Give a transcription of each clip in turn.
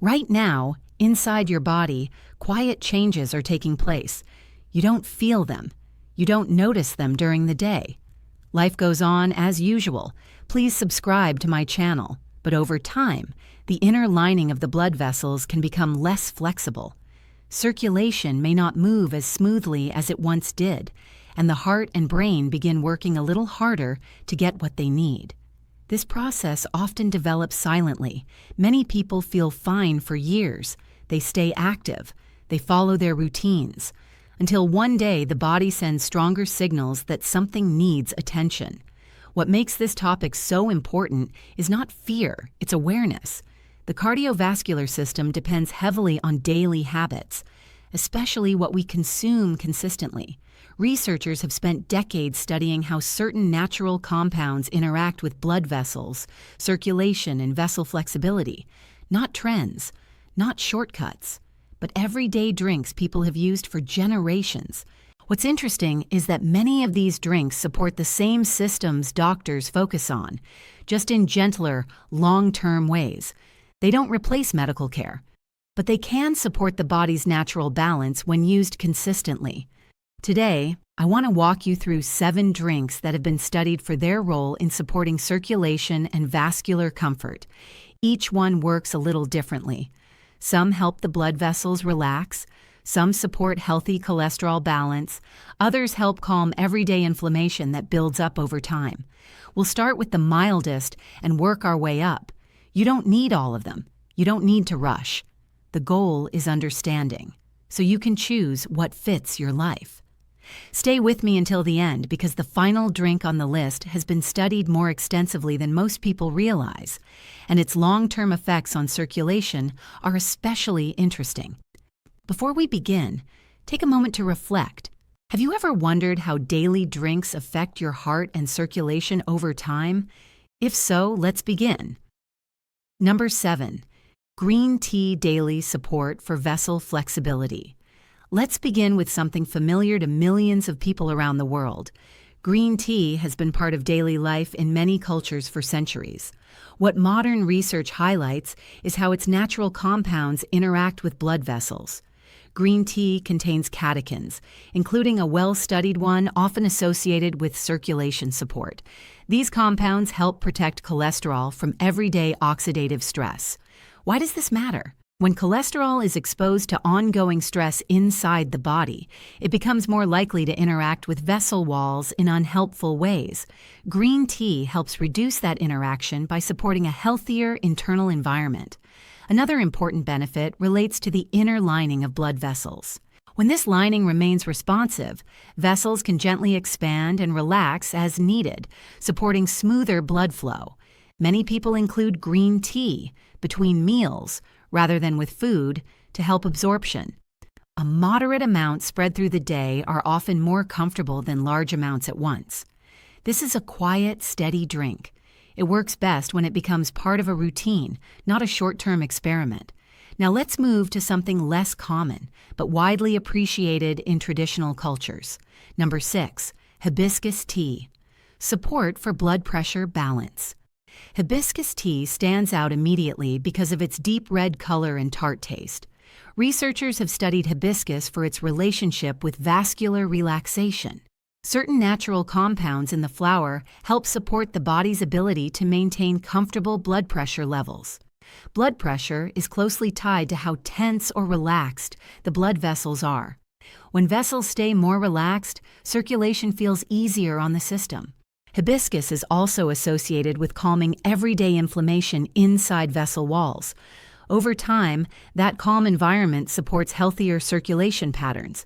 Right now, inside your body, quiet changes are taking place. You don't feel them. You don't notice them during the day. Life goes on as usual. Please subscribe to my channel. But over time, the inner lining of the blood vessels can become less flexible. Circulation may not move as smoothly as it once did, and the heart and brain begin working a little harder to get what they need. This process often develops silently. Many people feel fine for years. They stay active. They follow their routines. Until one day the body sends stronger signals that something needs attention. What makes this topic so important is not fear, it's awareness. The cardiovascular system depends heavily on daily habits, especially what we consume consistently. Researchers have spent decades studying how certain natural compounds interact with blood vessels, circulation, and vessel flexibility. Not trends, not shortcuts, but everyday drinks people have used for generations. What's interesting is that many of these drinks support the same systems doctors focus on, just in gentler, long-term ways. They don't replace medical care, but they can support the body's natural balance when used consistently. Today, I want to walk you through 7 drinks that have been studied for their role in supporting circulation and vascular comfort. Each one works a little differently. Some help the blood vessels relax, some support healthy cholesterol balance, others help calm everyday inflammation that builds up over time. We'll start with the mildest and work our way up. You don't need all of them. You don't need to rush. The goal is understanding, so you can choose what fits your life. Stay with me until the end because the final drink on the list has been studied more extensively than most people realize, and its long-term effects on circulation are especially interesting. Before we begin, take a moment to reflect. Have you ever wondered how daily drinks affect your heart and circulation over time? If so, let's begin. Number 7. Green tea daily support for vessel flexibility. Let's begin with something familiar to millions of people around the world. Green tea has been part of daily life in many cultures for centuries. What modern research highlights is how its natural compounds interact with blood vessels. Green tea contains catechins, including a well-studied one often associated with circulation support. These compounds help protect cholesterol from everyday oxidative stress. Why does this matter? When cholesterol is exposed to ongoing stress inside the body, it becomes more likely to interact with vessel walls in unhelpful ways. Green tea helps reduce that interaction by supporting a healthier internal environment. Another important benefit relates to the inner lining of blood vessels. When this lining remains responsive, vessels can gently expand and relax as needed, supporting smoother blood flow. Many people include green tea between meals, rather than with food, to help absorption. A moderate amount spread through the day are often more comfortable than large amounts at once. This is a quiet, steady drink. It works best when it becomes part of a routine, not a short-term experiment. Now let's move to something less common, but widely appreciated in traditional cultures. Number 6, hibiscus tea. Support for blood pressure balance. Hibiscus tea stands out immediately because of its deep red color and tart taste. Researchers have studied hibiscus for its relationship with vascular relaxation. Certain natural compounds in the flower help support the body's ability to maintain comfortable blood pressure levels. Blood pressure is closely tied to how tense or relaxed the blood vessels are. When vessels stay more relaxed, circulation feels easier on the system. Hibiscus is also associated with calming everyday inflammation inside vessel walls. Over time, that calm environment supports healthier circulation patterns.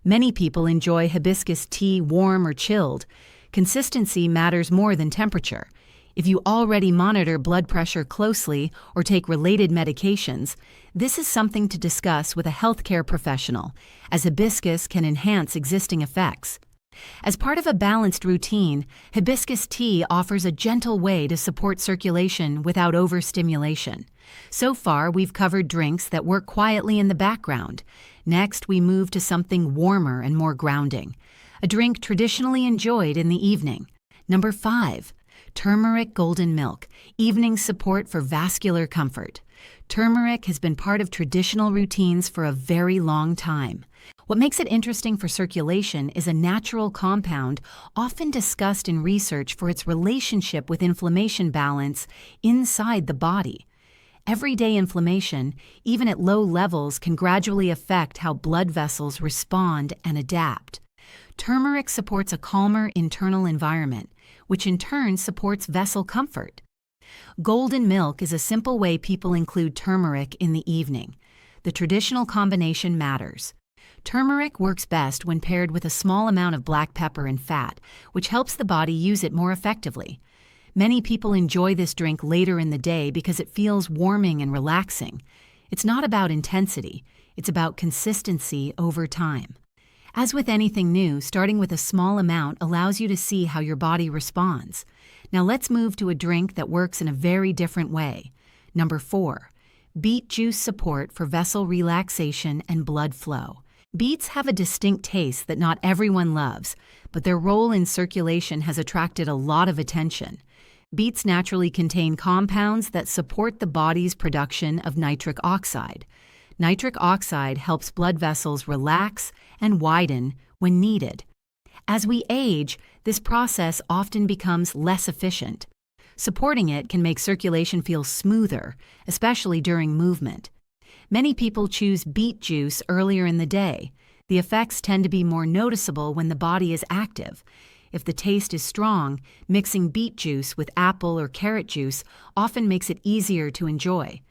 Many people enjoy hibiscus tea warm or chilled. Consistency matters more than temperature. If you already monitor blood pressure closely or take related medications, this is something to discuss with a healthcare professional, as hibiscus can enhance existing effects. As part of a balanced routine, hibiscus tea offers a gentle way to support circulation without overstimulation. So far, we've covered drinks that work quietly in the background. Next, we move to something warmer and more grounding, a drink traditionally enjoyed in the evening. Number 5, Turmeric golden milk, evening support for vascular comfort. Turmeric has been part of traditional routines for a very long time. What makes it interesting for circulation is a natural compound often discussed in research for its relationship with inflammation balance inside the body. Everyday inflammation, even at low levels, can gradually affect how blood vessels respond and adapt. Turmeric supports a calmer internal environment, which in turn supports vessel comfort. Golden milk is a simple way people include turmeric in the evening. The traditional combination matters. Turmeric works best when paired with a small amount of black pepper and fat, which helps the body use it more effectively. Many people enjoy this drink later in the day because it feels warming and relaxing. It's not about intensity, it's about consistency over time. As with anything new, starting with a small amount allows you to see how your body responds. Now let's move to a drink that works in a very different way. Number 4, beet juice support for vessel relaxation and blood flow. Beets have a distinct taste that not everyone loves, but their role in circulation has attracted a lot of attention. Beets naturally contain compounds that support the body's production of nitric oxide. Nitric oxide helps blood vessels relax and widen when needed. As we age, this process often becomes less efficient. Supporting it can make circulation feel smoother, especially during movement. Many people choose beet juice earlier in the day. The effects tend to be more noticeable when the body is active. If the taste is strong, mixing beet juice with apple or carrot juice often makes it easier to enjoy.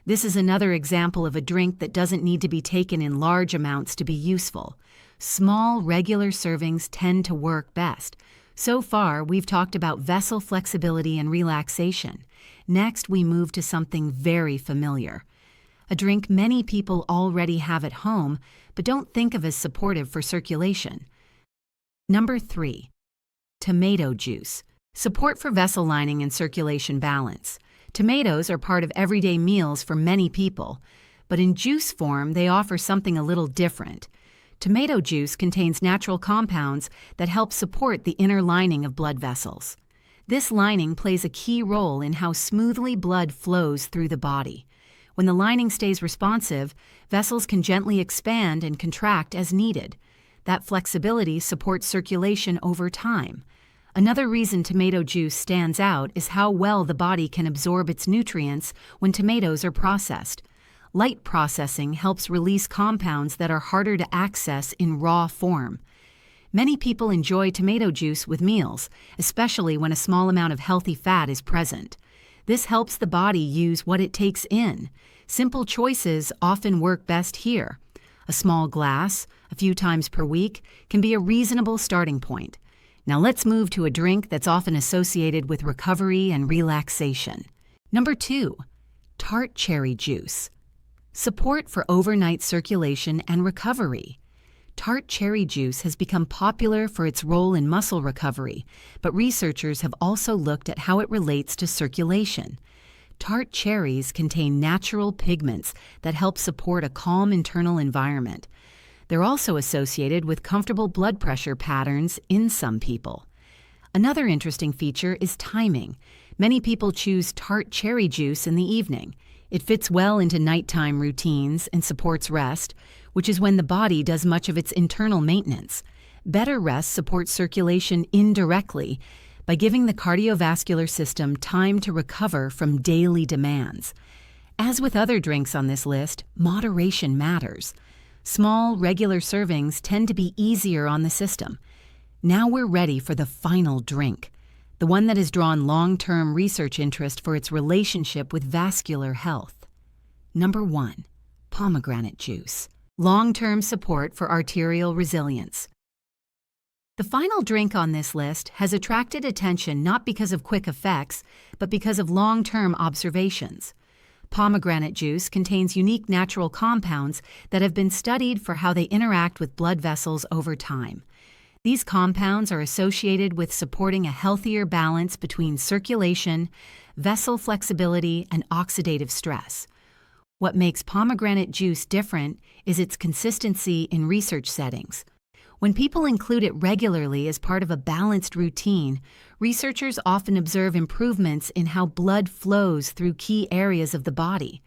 This is another example of a drink that doesn't need to be taken in large amounts to be useful. Small, regular servings tend to work best. So far, we've talked about vessel flexibility and relaxation. Next, we move to something very familiar. A drink many people already have at home, but don't think of as supportive for circulation. Number 3, tomato juice. Support for vessel lining and circulation balance. Tomatoes are part of everyday meals for many people, but in juice form, they offer something a little different. Tomato juice contains natural compounds that help support the inner lining of blood vessels. This lining plays a key role in how smoothly blood flows through the body. When the lining stays responsive, vessels can gently expand and contract as needed. That flexibility supports circulation over time. Another reason tomato juice stands out is how well the body can absorb its nutrients when tomatoes are processed. Light processing helps release compounds that are harder to access in raw form. Many people enjoy tomato juice with meals, especially when a small amount of healthy fat is present. This helps the body use what it takes in. Simple choices often work best here. A small glass, a few times per week, can be a reasonable starting point. Now let's move to a drink that's often associated with recovery and relaxation. Number 2, tart cherry juice. Support for overnight circulation and recovery. Tart cherry juice has become popular for its role in muscle recovery, but researchers have also looked at how it relates to circulation. Tart cherries contain natural pigments that help support a calm internal environment. They're also associated with comfortable blood pressure patterns in some people. Another interesting feature is timing. Many people choose tart cherry juice in the evening. It fits well into nighttime routines and supports rest, which is when the body does much of its internal maintenance. Better rest supports circulation indirectly by giving the cardiovascular system time to recover from daily demands. As with other drinks on this list, moderation matters. Small, regular servings tend to be easier on the system. Now we're ready for the final drink, the one that has drawn long-term research interest for its relationship with vascular health. Number 1, pomegranate juice. Long-term support for arterial resilience. The final drink on this list has attracted attention not because of quick effects, but because of long-term observations. Pomegranate juice contains unique natural compounds that have been studied for how they interact with blood vessels over time. These compounds are associated with supporting a healthier balance between circulation, vessel flexibility, and oxidative stress. What makes pomegranate juice different is its consistency in research settings. When people include it regularly as part of a balanced routine, researchers often observe improvements in how blood flows through key areas of the body.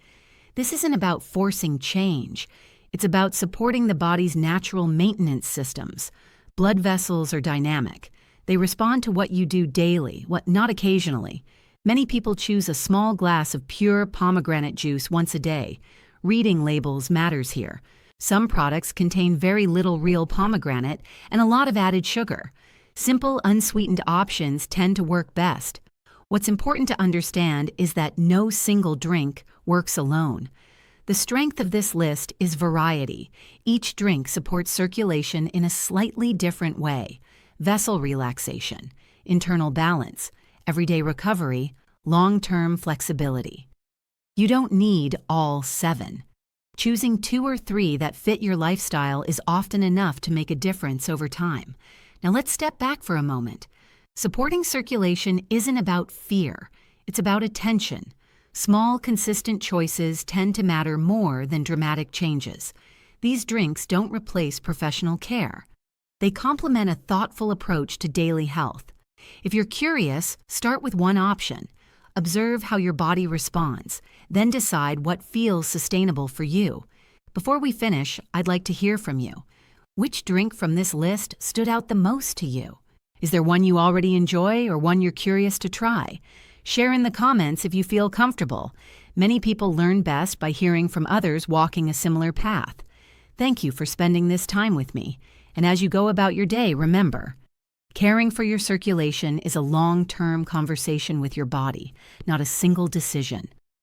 This isn't about forcing change. It's about supporting the body's natural maintenance systems. Blood vessels are dynamic. They respond to what you do daily, not occasionally. Many people choose a small glass of pure pomegranate juice once a day. Reading labels matters here. Some products contain very little real pomegranate and a lot of added sugar. Simple, unsweetened options tend to work best. What's important to understand is that no single drink works alone. The strength of this list is variety. Each drink supports circulation in a slightly different way. Vessel relaxation, internal balance, everyday recovery, long-term flexibility. You don't need all 7. Choosing 2 or 3 that fit your lifestyle is often enough to make a difference over time. Now let's step back for a moment. Supporting circulation isn't about fear. It's about attention. Small, consistent choices tend to matter more than dramatic changes. These drinks don't replace professional care. They complement a thoughtful approach to daily health. If you're curious, start with one option. Observe how your body responds, then decide what feels sustainable for you. Before we finish, I'd like to hear from you. Which drink from this list stood out the most to you? Is there one you already enjoy or one you're curious to try? Share in the comments if you feel comfortable. Many people learn best by hearing from others walking a similar path. Thank you for spending this time with me. And as you go about your day, remember, caring for your circulation is a long-term conversation with your body, not a single decision.